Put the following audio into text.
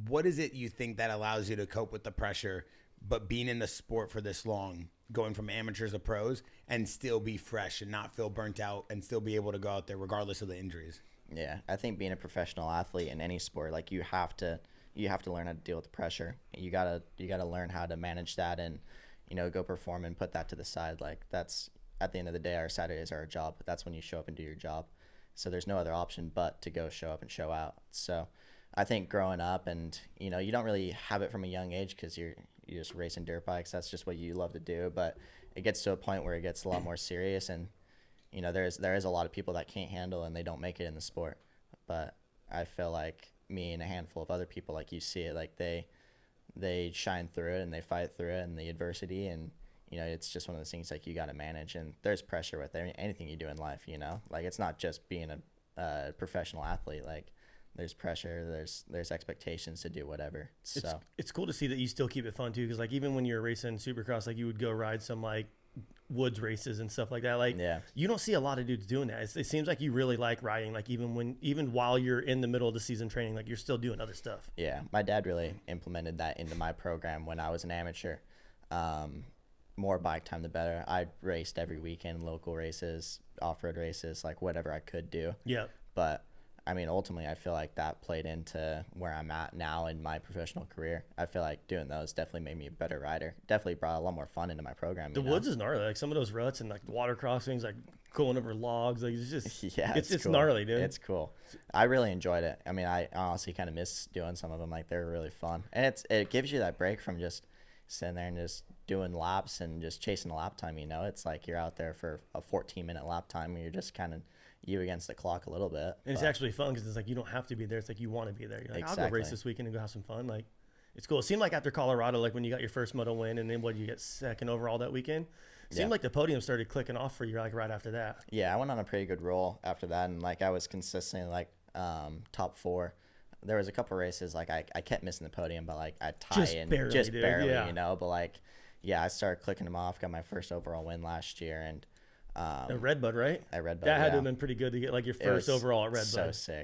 What is it you think that allows you to cope with the pressure, but being in the sport for this long, going from amateurs to pros, and still be fresh and not feel burnt out and still be able to go out there regardless of the injuries? Yeah, I think being a professional athlete in any sport, like you have to learn how to deal with the pressure. You gotta learn how to manage that and, go perform and put that to the side. Like that's, at the end of the day, our Saturdays are our job. That's when you show up and do your job. So there's no other option but to go show up and show out. So I think growing up and, you don't really have it from a young age because you're just racing dirt bikes. That's just what you love to do. But it gets to a point where it gets a lot more serious and, there is a lot of people that can't handle and they don't make it in the sport. But I feel like me and a handful of other people, like you see it, like they shine through it and they fight through it and the adversity. And, it's just one of those things like you got to manage. And there's pressure with anything you do in life, like it's not just being a professional athlete. Like there's pressure, there's expectations to do whatever. So it's cool to see that you still keep it fun too. Cause like even when you're racing Supercross, like you would go ride some like woods races and stuff like that. Like you don't see a lot of dudes doing that. It seems like you really like riding, like even while you're in the middle of the season training, like you're still doing other stuff. Yeah. My dad really implemented that into my program when I was an amateur. More bike time, the better. I raced every weekend, local races, off-road races, like whatever I could do. Yeah. But I mean, ultimately, I feel like that played into where I'm at now in my professional career. I feel like doing those definitely made me a better rider. Definitely brought a lot more fun into my program. The woods is gnarly. Like some of those ruts and like the water crossings, like going over logs. Like it's just, it's cool. Gnarly, dude. It's cool. I really enjoyed it. I mean, I honestly kind of miss doing some of them. Like they're really fun. And it gives you that break from just sitting there and just doing laps and just chasing a lap time. It's like you're out there for a 14-minute lap time and you're just kind of you against the clock a little bit. And it's actually fun because it's like you don't have to be there. It's like you want to be there. You're like, I'll go race this weekend and go have some fun. Like it's cool. It seemed like after Colorado, like when you got your first moto win and then what you get second overall that weekend, it seemed like the podium started clicking off for you like right after that. Yeah, I went on a pretty good roll after that and like I was consistently like top 4. There was a couple races like I kept missing the podium, but like I tie just barely, yeah. But like, yeah, I started clicking them off. Got my first overall win last year, and at Redbud, right? At Redbud, that had to have been pretty good to get like your first overall at Redbud. So sick.